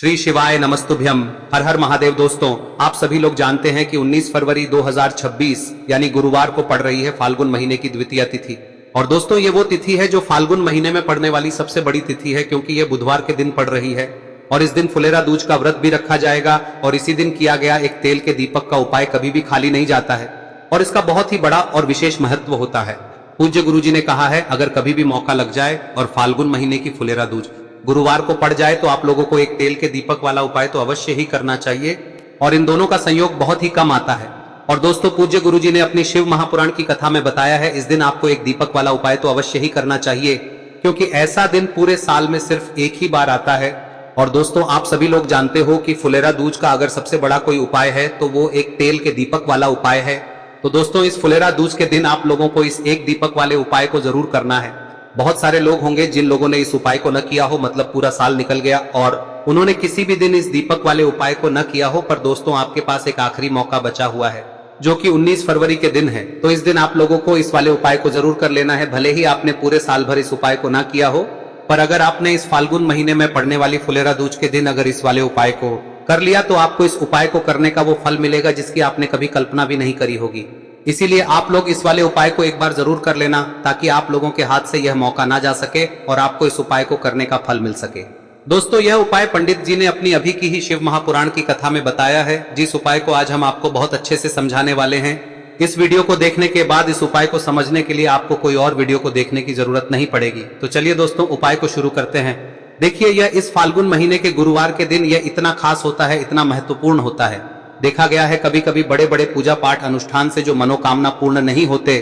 श्री शिवाय नमस्तुभ्यम। हर हर महादेव। दोस्तों, आप सभी लोग जानते हैं कि 19 फरवरी 2026 यानी गुरुवार को पड़ रही है फाल्गुन महीने की द्वितीय तिथि। और दोस्तों, ये वो तिथि है जो फाल्गुन महीने में पड़ने वाली सबसे बड़ी तिथि है, क्योंकि ये बुधवार के दिन पड़ रही है। और इस दिन फुलेरा दूज का व्रत भी रखा जाएगा और इसी दिन किया गया एक तेल के दीपक का उपाय कभी भी खाली नहीं जाता है और इसका बहुत ही बड़ा और विशेष महत्व होता है। पूज्य गुरुजी ने कहा है, अगर कभी भी मौका लग जाए और फाल्गुन महीने की फुलेरा दूज गुरुवार को पड़ जाए तो आप लोगों को एक तेल के दीपक वाला उपाय तो अवश्य ही करना चाहिए और इन दोनों का संयोग बहुत ही कम आता है। और दोस्तों, पूज्य गुरुजी ने अपनी शिव महापुराण की कथा में बताया है, इस दिन आपको एक दीपक वाला उपाय तो अवश्य ही करना चाहिए, क्योंकि ऐसा दिन पूरे साल में सिर्फ एक ही बार आता है। और दोस्तों, आप सभी लोग जानते हो कि फुलेरा दूज का अगर सबसे बड़ा कोई उपाय है तो वो एक तेल के दीपक वाला उपाय है। तो दोस्तों, इस फुलेरा दूज के दिन आप लोगों को इस एक दीपक वाले उपाय को जरूर करना है। बहुत सारे लोग होंगे जिन लोगों ने इस उपाय को न किया हो, मतलब पूरा साल निकल गया और उन्होंने किसी भी दिन इस दीपक वाले उपाय को न किया हो। पर दोस्तों, आपके पास एक आखिरी मौका बचा हुआ है जो कि 19 फरवरी के दिन है। तो इस दिन आप लोगों को इस वाले उपाय को जरूर कर लेना है, भले ही आपने पूरे साल भर इस उपाय को ना किया हो। पर अगर आपने इस फाल्गुन महीने में पड़ने वाली फुलेरा दूज के दिन अगर इस वाले उपाय को कर लिया तो आपको इस उपाय को करने का वो फल मिलेगा जिसकी आपने कभी कल्पना भी नहीं करी होगी। इसीलिए आप लोग इस वाले उपाय को एक बार जरूर कर लेना, ताकि आप लोगों के हाथ से यह मौका ना जा सके और आपको इस उपाय को करने का फल मिल सके। दोस्तों, यह उपाय पंडित जी ने अपनी अभी की ही शिव महापुराण की कथा में बताया है, जिस उपाय को आज हम आपको बहुत अच्छे से समझाने वाले हैं। इस वीडियो को देखने के बाद इस उपाय को समझने के लिए आपको कोई और वीडियो को देखने की जरूरत नहीं पड़ेगी। तो चलिए दोस्तों, उपाय को शुरू करते हैं। देखिए, यह इस फाल्गुन महीने के गुरुवार के दिन यह इतना खास होता है, इतना महत्वपूर्ण होता है। देखा गया है कभी कभी बड़े बड़े पूजा पाठ अनुष्ठान से जो मनोकामना पूर्ण नहीं होते,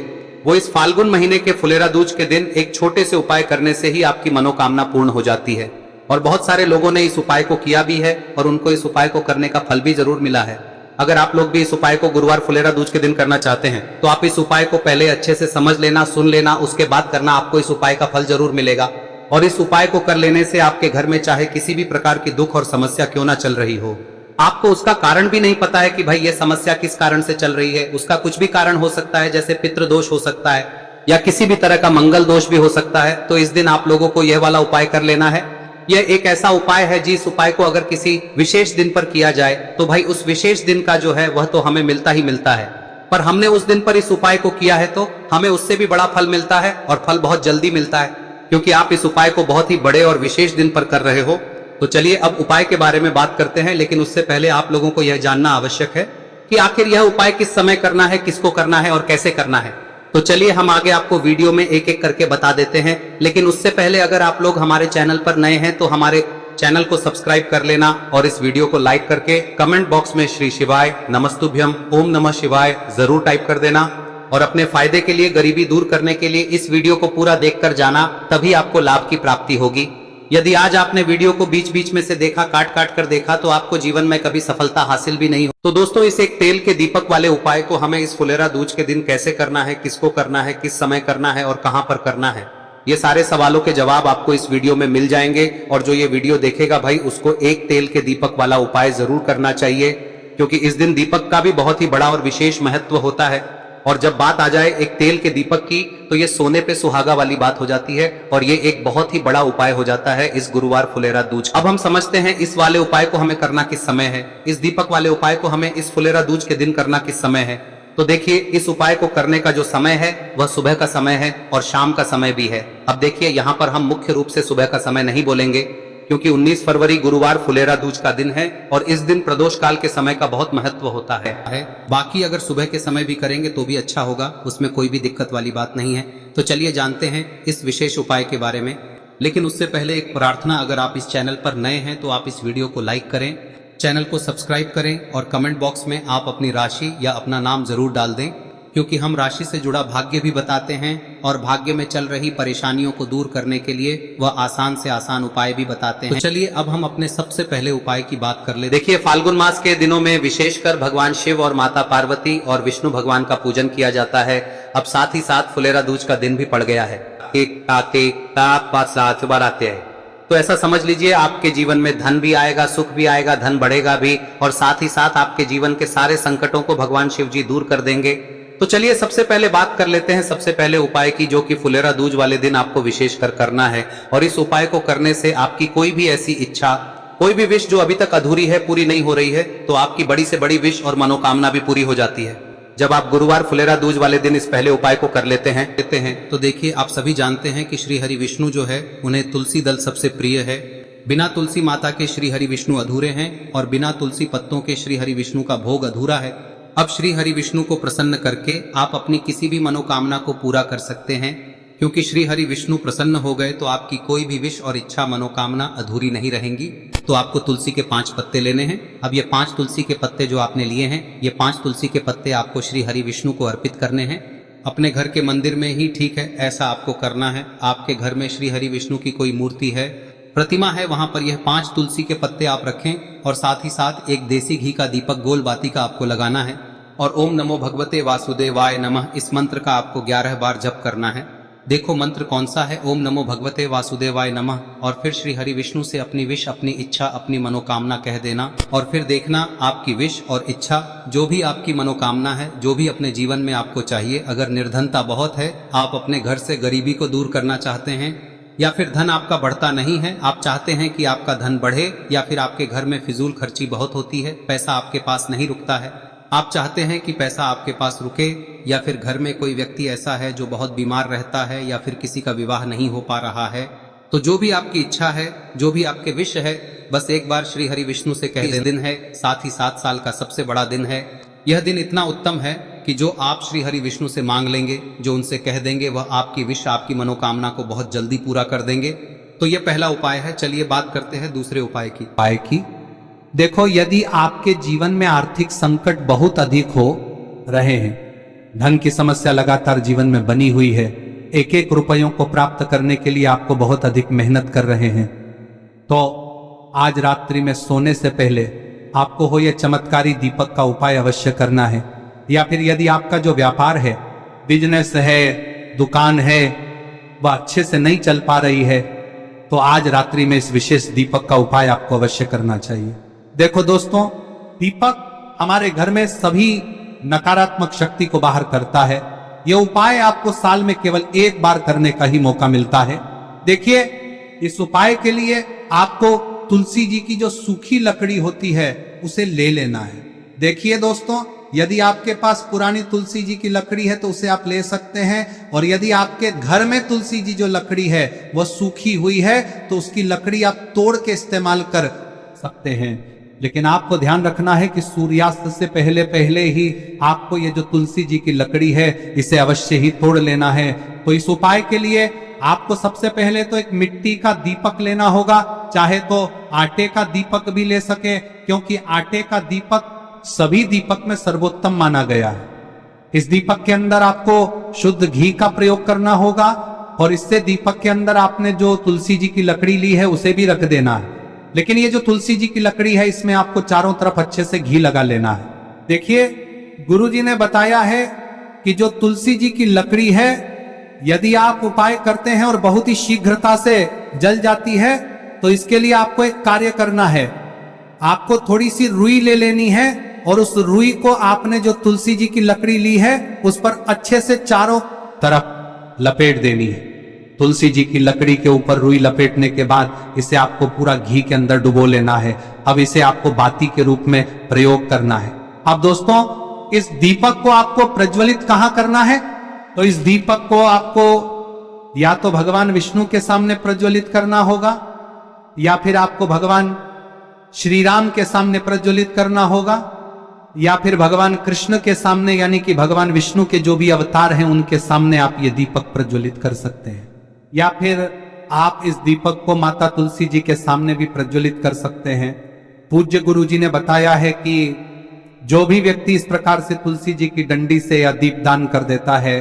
वो इस फाल्गुन महीने के फुलेरा दूज के दिन एक छोटे से उपाय करने से ही आपकी मनोकामना पूर्ण हो जाती है। और बहुत सारे लोगों ने इस उपाय को किया भी है और उनको इस उपाय को करने का फल भी जरूर मिला है। अगर आप लोग भी इस उपाय को गुरुवार फुलेरा दूज के दिन करना चाहते हैं तो आप इस उपाय को पहले अच्छे से समझ लेना, सुन लेना, उसके बाद करना, आपको इस उपाय का फल जरूर मिलेगा। और इस उपाय को कर लेने से आपके घर में चाहे किसी भी प्रकार की दुख और समस्या क्यों ना चल रही हो, आपको उसका कारण भी नहीं पता है कि भाई ये समस्या किस कारण से चल रही है, उसका कुछ भी कारण हो सकता है, जैसे पितृ दोष हो सकता है या किसी भी तरह का मंगल दोष भी हो सकता है। तो इस दिन आप लोगों को यह वाला उपाय कर लेना है। यह एक ऐसा उपाय है जिस उपाय को अगर किसी विशेष दिन पर किया जाए तो भाई उस विशेष दिन का जो है वह तो हमें मिलता ही मिलता है। पर हमने उस दिन पर इस उपाय को किया है तो हमें उससे भी बड़ा फल मिलता है और फल बहुत जल्दी मिलता है, क्योंकि आप इस उपाय को बहुत ही बड़े और विशेष दिन पर कर रहे हो। तो चलिए अब उपाय के बारे में बात करते हैं, लेकिन उससे पहले आप लोगों को यह जानना आवश्यक है कि आखिर यह उपाय किस समय करना है, किसको करना है और कैसे करना है। तो चलिए हम आगे आपको वीडियो में एक एक करके बता देते हैं। लेकिन उससे पहले अगर आप लोग हमारे चैनल पर नए हैं तो हमारे चैनल को सब्सक्राइब कर लेना और इस वीडियो को लाइक करके कमेंट बॉक्स में श्री शिवाय नमस्तुभ्यम ओम नमः शिवाय जरूर टाइप कर देना। और अपने फायदे के लिए, गरीबी दूर करने के लिए इस वीडियो को पूरा देखकर जाना, तभी आपको लाभ की प्राप्ति होगी। यदि आज आपने वीडियो को बीच बीच में से देखा, काट काट कर देखा, तो आपको जीवन में कभी सफलता हासिल भी नहीं हो। तो दोस्तों, इस एक तेल के दीपक वाले उपाय को हमें इस फुलेरा दूज के दिन कैसे करना है, किसको करना है, किस समय करना है और कहां पर करना है, ये सारे सवालों के जवाब आपको इस वीडियो में मिल जाएंगे। और जो ये वीडियो देखेगा भाई, उसको एक तेल के दीपक वाला उपाय जरूर करना चाहिए, क्योंकि इस दिन दीपक का भी बहुत ही बड़ा और विशेष महत्व होता है। और जब बात आ जाए एक तेल के दीपक की, तो ये सोने पे सुहागा वाली बात हो जाती है और ये एक बहुत ही बड़ा उपाय हो जाता है इस गुरुवार फुलेरा दूज। अब हम समझते हैं इस वाले उपाय को हमें करना किस समय है, इस दीपक वाले उपाय को हमें इस फुलेरा दूज के दिन करना किस समय है। तो देखिए, इस उपाय को करने का जो समय है वह सुबह का समय है और शाम का समय भी है। अब देखिए, यहाँ पर हम मुख्य रूप से सुबह का समय नहीं बोलेंगे, क्योंकि 19 फरवरी गुरुवार फुलेरा दूज का दिन है और इस दिन प्रदोष काल के समय का बहुत महत्व होता है। बाकी अगर सुबह के समय भी करेंगे तो भी अच्छा होगा, उसमें कोई भी दिक्कत वाली बात नहीं है। तो चलिए जानते हैं इस विशेष उपाय के बारे में। लेकिन उससे पहले एक प्रार्थना, अगर आप इस चैनल पर नए हैं तो आप इस वीडियो को लाइक करें, चैनल को सब्सक्राइब करें और कमेंट बॉक्स में आप अपनी राशि या अपना नाम जरूर डाल दें, क्योंकि हम राशि से जुड़ा भाग्य भी बताते हैं और भाग्य में चल रही परेशानियों को दूर करने के लिए वह आसान से आसान उपाय भी बताते हैं। तो चलिए अब हम अपने सबसे पहले उपाय की बात कर ले। देखिए, फाल्गुन मास के दिनों में विशेषकर भगवान शिव और माता पार्वती और विष्णु भगवान का पूजन किया जाता है। अब साथ ही साथ फुलेरा दूज का दिन भी पड़ गया है। तो ऐसा समझ लीजिए, आपके जीवन में धन भी आएगा, सुख भी आएगा, धन बढ़ेगा भी, और साथ ही साथ आपके जीवन के सारे संकटों को भगवान शिव जी दूर कर देंगे। तो चलिए सबसे पहले बात कर लेते हैं सबसे पहले उपाय की, जो कि फुलेरा दूज वाले दिन आपको विशेषकर करना है। और इस उपाय को करने से आपकी कोई भी ऐसी इच्छा कोई भी विश जो अभी तक अधूरी है, पूरी नहीं हो रही है, तो आपकी बड़ी से बड़ी विश और मनोकामना भी पूरी हो जाती है। जब आप गुरुवार फुलेरा दूज वाले दिन इस पहले उपाय को कर लेते हैं तो देखिए, आप सभी जानते हैं कि श्री हरि विष्णु जो है उन्हें तुलसी दल सबसे प्रिय है। बिना तुलसी माता के श्री हरि विष्णु अधूरे हैं और बिना तुलसी पत्तों के श्री हरि विष्णु का भोग अधूरा है। अब श्री हरि विष्णु को प्रसन्न करके आप अपनी किसी भी मनोकामना को पूरा कर सकते हैं, क्योंकि श्री हरि विष्णु प्रसन्न हो गए तो आपकी कोई भी विश और इच्छा मनोकामना अधूरी नहीं रहेंगी। तो आपको तुलसी के 5 पत्ते लेने हैं। अब ये 5 तुलसी के पत्ते जो आपने लिए हैं, ये 5 तुलसी के पत्ते आपको श्री हरि विष्णु को अर्पित करने हैं। अपने घर के मंदिर में ही ठीक है, ऐसा आपको करना है। आपके घर में श्री हरि विष्णु की कोई मूर्ति है, प्रतिमा है, वहां पर यह 5 तुलसी के पत्ते आप रखें और साथ ही साथ एक देसी घी का दीपक गोल बाती का आपको लगाना है और ओम नमो भगवते वासुदेवाय नमः इस मंत्र का आपको 11 बार जप करना है। देखो मंत्र कौन सा है, ओम नमो भगवते वासुदेवाय नमः, और फिर श्री हरि विष्णु से अपनी विश, अपनी इच्छा, अपनी मनोकामना कह देना और फिर देखना आपकी विश और इच्छा, जो भी आपकी मनोकामना है, जो भी अपने जीवन में आपको चाहिए। अगर निर्धनता बहुत है, आप अपने घर से गरीबी को दूर करना चाहते हैं, या फिर धन आपका बढ़ता नहीं है, आप चाहते हैं कि आपका धन बढ़े, या फिर आपके घर में फिजूल खर्ची बहुत होती है, पैसा आपके पास नहीं रुकता है, आप चाहते हैं कि पैसा आपके पास रुके, या फिर घर में कोई व्यक्ति ऐसा है जो बहुत बीमार रहता है, या फिर किसी का विवाह नहीं हो पा रहा है, तो जो भी आपकी इच्छा है, जो भी आपके विश है, बस एक बार श्री हरि विष्णु से कह दें। दिन है, साथ ही 7 साल का सबसे बड़ा दिन है। यह दिन इतना उत्तम है कि जो आप श्री हरि विष्णु से मांग लेंगे, जो उनसे कह देंगे, वह आपकी विश, आपकी मनोकामना को बहुत जल्दी पूरा कर देंगे। तो यह पहला उपाय है। चलिए बात करते हैं दूसरे उपाय की। देखो, यदि आपके जीवन में आर्थिक संकट बहुत अधिक हो रहे हैं, धन की समस्या लगातार जीवन में बनी हुई है, एक एक रुपयों को प्राप्त करने के लिए आपको बहुत अधिक मेहनत कर रहे हैं, तो आज रात्रि में सोने से पहले आपको हो यह चमत्कारी दीपक का उपाय अवश्य करना है। या फिर यदि आपका जो व्यापार है, बिजनेस है, दुकान है, वह अच्छे से नहीं चल पा रही है, तो आज रात्रि में इस विशेष दीपक का उपाय आपको अवश्य करना चाहिए। देखो दोस्तों, दीपक हमारे घर में सभी नकारात्मक शक्ति को बाहर करता है। यह उपाय आपको साल में केवल 1 बार करने का ही मौका मिलता है। देखिए, इस उपाय के लिए आपको तुलसी जी की जो सूखी लकड़ी होती है उसे ले लेना है। देखिए दोस्तों, यदि आपके पास पुरानी तुलसी जी की लकड़ी है तो उसे आप ले सकते हैं, और यदि आपके घर में तुलसी जी जो लकड़ी है वह सूखी हुई है तो उसकी लकड़ी आप तोड़ के इस्तेमाल कर सकते हैं। लेकिन आपको ध्यान रखना है कि सूर्यास्त से पहले पहले ही आपको ये जो तुलसी जी की लकड़ी है इसे अवश्य ही तोड़ लेना है। तो इस उपाय के लिए आपको सबसे पहले तो एक मिट्टी का दीपक लेना होगा, चाहे तो आटे का दीपक भी ले सके, क्योंकि आटे का दीपक सभी दीपक में सर्वोत्तम माना गया है। इस दीपक के अंदर आपको शुद्ध घी का प्रयोग करना होगा, और इससे दीपक के अंदर आपने जो तुलसी जी की लकड़ी ली है उसे भी रख देना है। लेकिन ये जो तुलसी जी की लकड़ी है, इसमें आपको चारों तरफ अच्छे से घी लगा लेना है। देखिए, गुरु जी ने बताया है कि जो तुलसी जी की लकड़ी है, यदि आप उपाय करते हैं और बहुत ही शीघ्रता से जल जाती है, तो इसके लिए आपको एक कार्य करना है। आपको थोड़ी सी रुई ले लेनी है और उस रुई को आपने जो तुलसी जी की लकड़ी ली है उस पर अच्छे से चारों तरफ लपेट देनी है। तुलसी जी की लकड़ी के ऊपर रुई लपेटने के बाद इसे आपको पूरा घी के अंदर डुबो लेना है। अब इसे आपको बाती के रूप में प्रयोग करना है। अब दोस्तों, इस दीपक को आपको प्रज्वलित कहां करना है? तो इस दीपक को आपको या तो भगवान विष्णु के सामने प्रज्वलित करना होगा, या फिर आपको भगवान श्री राम के सामने प्रज्वलित करना होगा, या फिर भगवान कृष्ण के सामने, यानी कि भगवान विष्णु के जो भी अवतार हैं उनके सामने आप ये दीपक प्रज्वलित कर सकते हैं। या फिर आप इस दीपक को माता तुलसी जी के सामने भी प्रज्वलित कर सकते हैं। पूज्य गुरु जी ने बताया है कि जो भी व्यक्ति इस प्रकार से तुलसी जी की डंडी से या दीपदान कर देता है,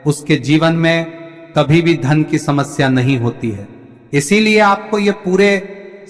उसके जीवन में कभी भी धन की समस्या नहीं होती है। इसीलिए आपको ये पूरे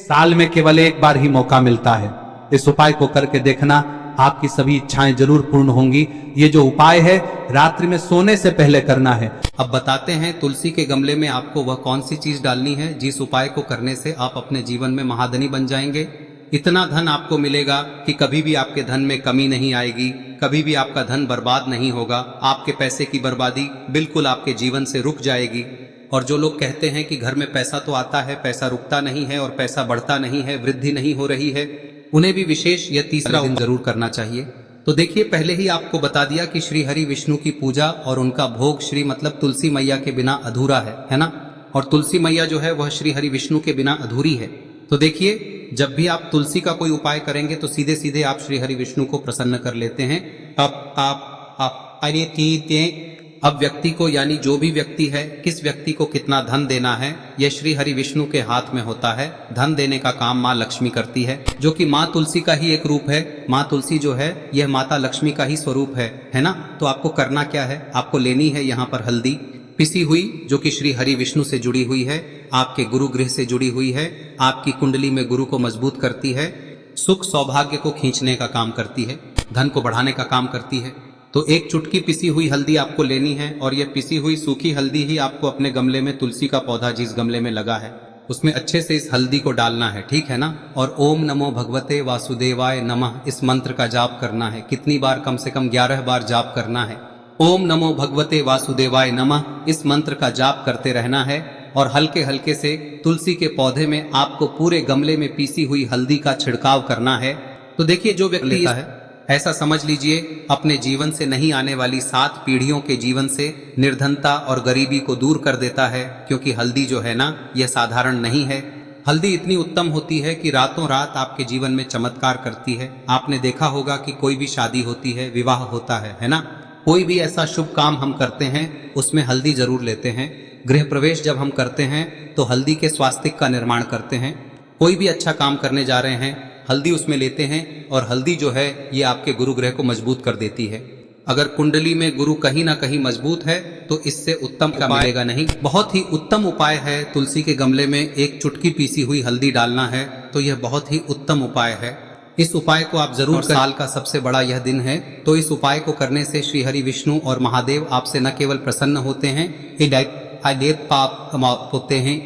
साल में केवल 1 बार ही मौका मिलता है। इस उपाय को करके देखना, आपकी सभी इच्छाएं जरूर पूर्ण होंगी। ये जो उपाय है रात्रि में सोने से पहले करना है। अब बताते हैं तुलसी के गमले में आपको वह कौन सी चीज डालनी है जिस उपाय को करने से आप अपने जीवन में महाधनी बन जाएंगे। इतना धन आपको मिलेगा कि कभी भी आपके धन में कमी नहीं आएगी, कभी भी आपका धन बर्बाद नहीं होगा। आपके पैसे की बर्बादी बिल्कुल आपके जीवन से रुक जाएगी। और जो लोग कहते हैं कि घर में पैसा तो आता है, पैसा रुकता नहीं है और पैसा बढ़ता नहीं है, वृद्धि नहीं हो रही है, उन्हें भी विशेष यह तीसरा दिन जरूर करना चाहिए। तो देखिए, पहले ही आपको बता दिया कि श्री हरि विष्णु की पूजा और उनका भोग श्री मतलब तुलसी मैया के बिना अधूरा है ना। और तुलसी मैया जो है वह श्री हरि विष्णु के बिना अधूरी है। तो देखिए, जब भी आप तुलसी का कोई उपाय करेंगे तो सीधे सीधे आप श्री हरि विष्णु को प्रसन्न कर लेते हैं। अब व्यक्ति को, यानी जो भी व्यक्ति है, किस व्यक्ति को कितना धन देना है, यह श्री हरि विष्णु के हाथ में होता है। धन देने का काम माँ लक्ष्मी करती है, जो कि माँ तुलसी का ही एक रूप है। माँ तुलसी जो है यह माता लक्ष्मी का ही स्वरूप है ना। तो आपको करना क्या है, आपको लेनी है यहाँ पर हल्दी पिसी हुई, जो कि श्री हरि विष्णु से जुड़ी हुई है, आपके गुरु गृह से जुड़ी हुई है, आपकी कुंडली में गुरु को मजबूत करती है, सुख सौभाग्य को खींचने का काम करती है, धन को बढ़ाने का काम करती है। तो एक चुटकी पिसी हुई हल्दी आपको लेनी है और यह पिसी हुई सूखी हल्दी ही आपको अपने गमले में, तुलसी का पौधा जिस गमले में लगा है उसमें अच्छे से इस हल्दी को डालना है, ठीक है ना। और ओम नमो भगवते वासुदेवाय नमः इस मंत्र का जाप करना है। कितनी बार? कम से कम 11 बार जाप करना है। ओम नमो भगवते वासुदेवाय नमः इस मंत्र का जाप करते रहना है और हल्के हल्के से तुलसी के पौधे में आपको पूरे गमले में पीसी हुई हल्दी का छिड़काव करना है। तो देखिए, जो व्यक्ति लेता है, ऐसा समझ लीजिए अपने जीवन से नहीं आने वाली 7 पीढ़ियों के जीवन से निर्धनता और गरीबी को दूर कर देता है। क्योंकि हल्दी जो है ना, यह साधारण नहीं है। हल्दी इतनी उत्तम होती है कि रातों रात आपके जीवन में चमत्कार करती है। आपने देखा होगा कि कोई भी शादी होती है, विवाह होता है ना, कोई भी ऐसा शुभ काम हम करते हैं उसमें हल्दी जरूर लेते हैं। गृह प्रवेश जब हम करते हैं तो हल्दी के स्वास्तिक का निर्माण करते हैं। कोई भी अच्छा काम करने जा रहे हैं, हल्दी उसमें लेते हैं और हल्दी जो है ये आपके गुरु ग्रह को मजबूत कर देती है। अगर कुंडली में गुरु कहीं ना कहीं मजबूत है तो इससे उत्तम का मिलेगा नहीं। बहुत ही उत्तम उपाय है, तुलसी के गमले में एक चुटकी पीसी हुई हल्दी डालना है, तो यह बहुत ही उत्तम उपाय है। इस उपाय को आप जरूर, साल का सबसे बड़ा यह दिन है, तो इस उपाय को करने से श्री हरि विष्णु और महादेव आपसे न केवल प्रसन्न होते हैं, होते हैं,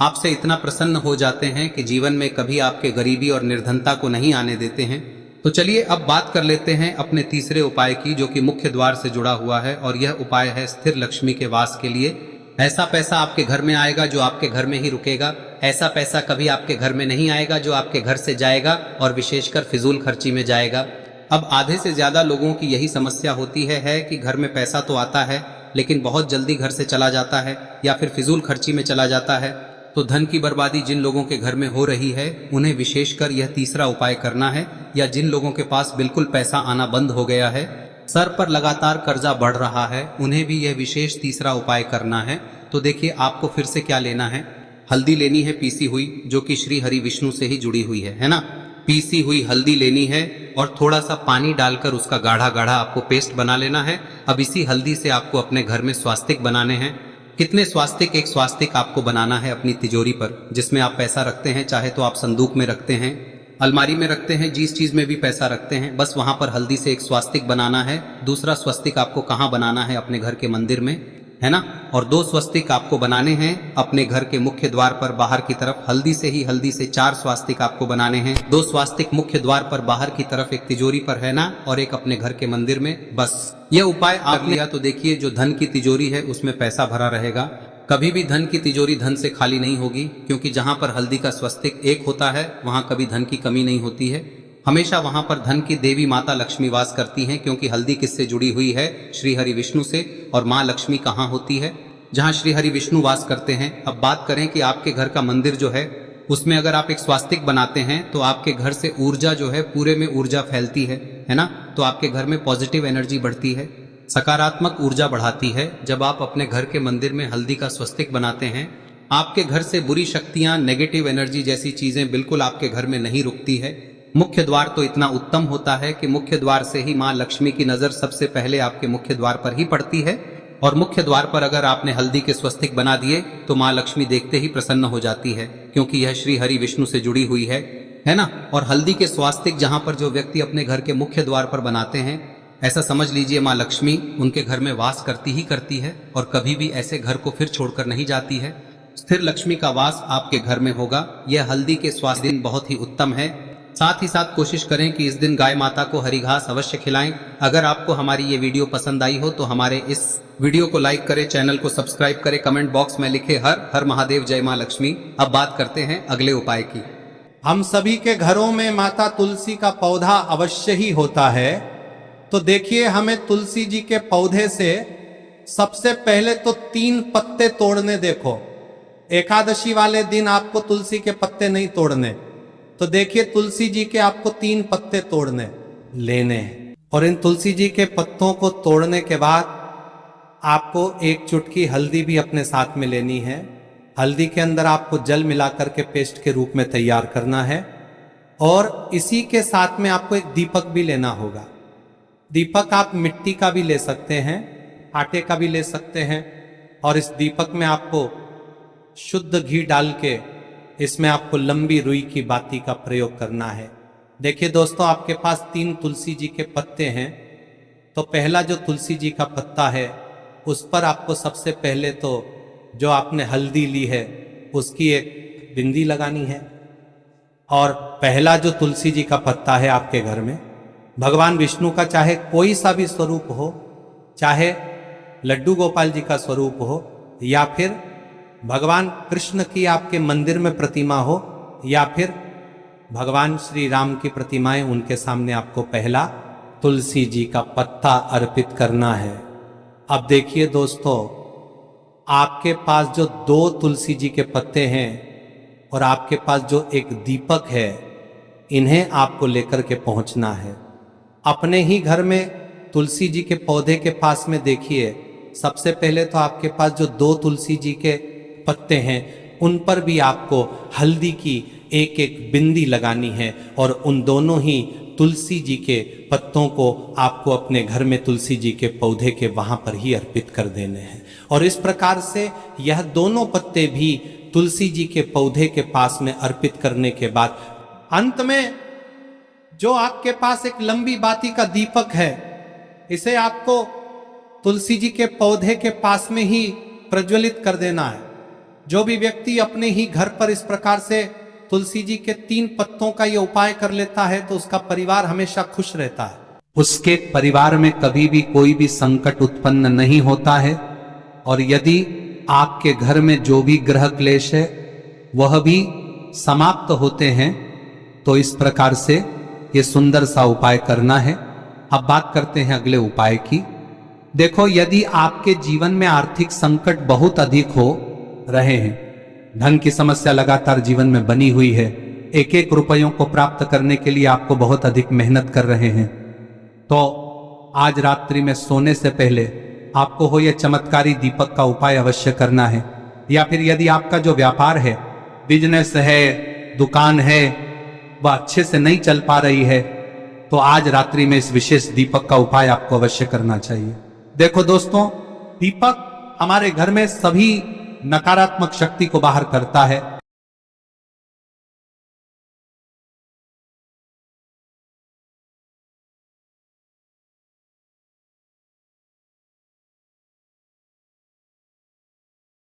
आपसे इतना प्रसन्न हो जाते हैं कि जीवन में कभी आपके गरीबी और निर्धनता को नहीं आने देते हैं। तो चलिए अब बात कर लेते हैं अपने तीसरे उपाय की, जो कि मुख्य द्वार से जुड़ा हुआ है और यह उपाय है स्थिर लक्ष्मी के वास के लिए। ऐसा पैसा आपके घर में आएगा जो आपके घर में ही रुकेगा। ऐसा पैसा कभी आपके घर में नहीं आएगा जो आपके घर से जाएगा और विशेषकर फिजूल खर्ची में जाएगा। अब आधे से ज्यादा लोगों की यही समस्या होती है कि घर में पैसा तो आता है लेकिन बहुत जल्दी घर से चला जाता है या फिर फिजूल खर्ची में चला जाता है। तो धन की बर्बादी जिन लोगों के घर में हो रही है उन्हें विशेषकर यह तीसरा उपाय करना है, या जिन लोगों के पास बिल्कुल पैसा आना बंद हो गया है, सर पर लगातार कर्जा बढ़ रहा है, उन्हें भी यह विशेष तीसरा उपाय करना है। तो देखिए, आपको फिर से क्या लेना है, हल्दी लेनी है पीसी हुई, जो कि श्री हरि विष्णु से ही जुड़ी हुई है ना। पीसी हुई हल्दी लेनी है और थोड़ा सा पानी डालकर उसका गाढ़ा गाढ़ा आपको पेस्ट बना लेना है। अब इसी हल्दी से आपको अपने घर में स्वास्तिक बनाने हैं। कितने स्वास्तिक? एक स्वास्तिक आपको बनाना है अपनी तिजोरी पर, जिसमें आप पैसा रखते हैं, चाहे तो आप संदूक में रखते हैं, अलमारी में रखते हैं, जिस चीज में भी पैसा रखते हैं, बस वहां पर हल्दी से एक स्वास्तिक बनाना है। दूसरा स्वस्तिक आपको कहाँ बनाना है? अपने घर के मंदिर में, है ना। और 2 स्वस्तिक आपको बनाने हैं अपने घर के मुख्य द्वार पर बाहर की तरफ। हल्दी से 4 स्वास्तिक आपको बनाने हैं। 2 स्वास्तिक मुख्य द्वार पर बाहर की तरफ, एक तिजोरी पर, है ना, और एक अपने घर के मंदिर में। बस यह उपाय आप लिया तो देखिए, जो धन की तिजोरी है उसमें पैसा भरा रहेगा। कभी भी धन की तिजोरी धन से खाली नहीं होगी, क्योंकि जहां पर हल्दी का स्वस्तिक एक होता है वहां कभी धन की कमी नहीं होती है। हमेशा वहां पर धन की देवी माता लक्ष्मी वास करती हैं, क्योंकि हल्दी किससे जुड़ी हुई है? श्री हरि विष्णु से। और माँ लक्ष्मी कहाँ होती है? जहाँ श्री हरि विष्णु वास करते हैं। अब बात करें कि आपके घर का मंदिर जो है उसमें अगर आप एक स्वास्तिक बनाते हैं तो आपके घर से ऊर्जा जो है, पूरे में ऊर्जा फैलती है ना। तो आपके घर में पॉजिटिव एनर्जी बढ़ती है, सकारात्मक ऊर्जा बढ़ाती है। जब आप अपने घर के मंदिर में हल्दी का स्वस्तिक बनाते हैं, आपके घर से बुरी शक्तियां, नेगेटिव एनर्जी जैसी चीजें बिल्कुल आपके घर में नहीं रुकती है। मुख्य द्वार तो इतना उत्तम होता है कि मुख्य द्वार से ही माँ लक्ष्मी की नजर सबसे पहले आपके मुख्य द्वार पर ही पड़ती है। और मुख्य द्वार पर अगर आपने हल्दी के स्वस्तिक बना दिए तो माँ लक्ष्मी देखते ही प्रसन्न हो जाती है, क्योंकि यह श्री हरि विष्णु से जुड़ी हुई है ना। और हल्दी के स्वास्तिक जहां पर जो व्यक्ति अपने घर के मुख्य द्वार पर बनाते हैं, ऐसा समझ लीजिए माँ लक्ष्मी उनके घर में वास करती ही करती है और कभी भी ऐसे घर को फिर छोड़कर नहीं जाती है। स्थिर लक्ष्मी का वास आपके घर में होगा। यह हल्दी के स्वास्थ्य दिन बहुत ही उत्तम है। साथ ही साथ कोशिश करें कि इस दिन गाय माता को हरी घास अवश्य खिलाएं। अगर आपको हमारी ये वीडियो पसंद आई हो तो हमारे इस वीडियो को लाइक करें, चैनल को सब्सक्राइब करें, कमेंट बॉक्स में लिखे हर हर महादेव, जय मां लक्ष्मी। अब बात करते हैं अगले उपाय की। हम सभी के घरों में माता तुलसी का पौधा अवश्य ही होता है। तो देखिए, हमें तुलसी जी के पौधे से सबसे पहले तो 3 पत्ते तोड़ने। देखो, एकादशी वाले दिन आपको तुलसी के पत्ते नहीं तोड़ने। तो देखिए, तुलसी जी के आपको 3 पत्ते तोड़ने लेने हैं। और इन तुलसी जी के पत्तों को तोड़ने के बाद आपको 1 चुटकी हल्दी भी अपने साथ में लेनी है। हल्दी के अंदर आपको जल मिलाकर के पेस्ट के रूप में तैयार करना है। और इसी के साथ में आपको एक दीपक भी लेना होगा। दीपक आप मिट्टी का भी ले सकते हैं, आटे का भी ले सकते हैं। और इस दीपक में आपको शुद्ध घी डाल के इसमें आपको लंबी रुई की बाती का प्रयोग करना है। देखिए दोस्तों, आपके पास 3 तुलसी जी के पत्ते हैं। तो पहला जो तुलसी जी का पत्ता है उस पर आपको सबसे पहले तो जो आपने हल्दी ली है उसकी एक बिंदी लगानी है। और पहला जो तुलसी जी का पत्ता है आपके घर में, भगवान विष्णु का चाहे कोई सा भी स्वरूप हो, चाहे लड्डू गोपाल जी का स्वरूप हो, या फिर भगवान कृष्ण की आपके मंदिर में प्रतिमा हो, या फिर भगवान श्री राम की प्रतिमाएं, उनके सामने आपको पहला तुलसी जी का पत्ता अर्पित करना है। अब देखिए दोस्तों, आपके पास जो 2 तुलसी जी के पत्ते हैं और आपके पास जो एक दीपक है, इन्हें आपको लेकर के पहुंचना है। अपने ही घर में तुलसी जी के पौधे के पास में देखिए, सबसे पहले तो आपके पास जो 2 तुलसी जी के पत्ते हैं उन पर भी आपको हल्दी की एक बिंदी लगानी है। और उन दोनों ही तुलसी जी के पत्तों को आपको अपने घर में तुलसी जी के पौधे के वहां पर ही अर्पित कर देने हैं। और इस प्रकार से यह दोनों पत्ते भी तुलसी जी के पौधे के पास में अर्पित करने के बाद अंत में जो आपके पास एक लंबी बाती का दीपक है, इसे आपको तुलसी जी के पौधे के पास में ही प्रज्वलित कर देना है। जो भी व्यक्ति अपने ही घर पर इस प्रकार से तुलसी जी के 3 पत्तों का ये उपाय कर लेता है तो उसका परिवार हमेशा खुश रहता है। उसके परिवार में कभी भी कोई भी संकट उत्पन्न नहीं होता है। और यदि आपके घर में जो भी ग्रह क्लेश है वह भी समाप्त होते हैं। तो इस प्रकार से ये सुंदर सा उपाय करना है। अब बात करते हैं अगले उपाय की। देखो, यदि आपके जीवन में आर्थिक संकट बहुत अधिक हो रहे हैं, धन की समस्या लगातार जीवन में बनी हुई है, एक रुपयों को प्राप्त करने के लिए आपको बहुत अधिक मेहनत कर रहे हैं, तो आज रात्रि में सोने से पहले आपको हो यह चमत्कारी दीपक का उपाय अवश्य करना है। या फिर यदि आपका जो व्यापार है, बिजनेस है, दुकान है, वह अच्छे से नहीं चल पा रही है, तो आज रात्रि में इस विशेष दीपक का उपाय आपको अवश्य करना चाहिए। देखो दोस्तों, दीपक हमारे घर में सभी नकारात्मक शक्ति को बाहर करता है।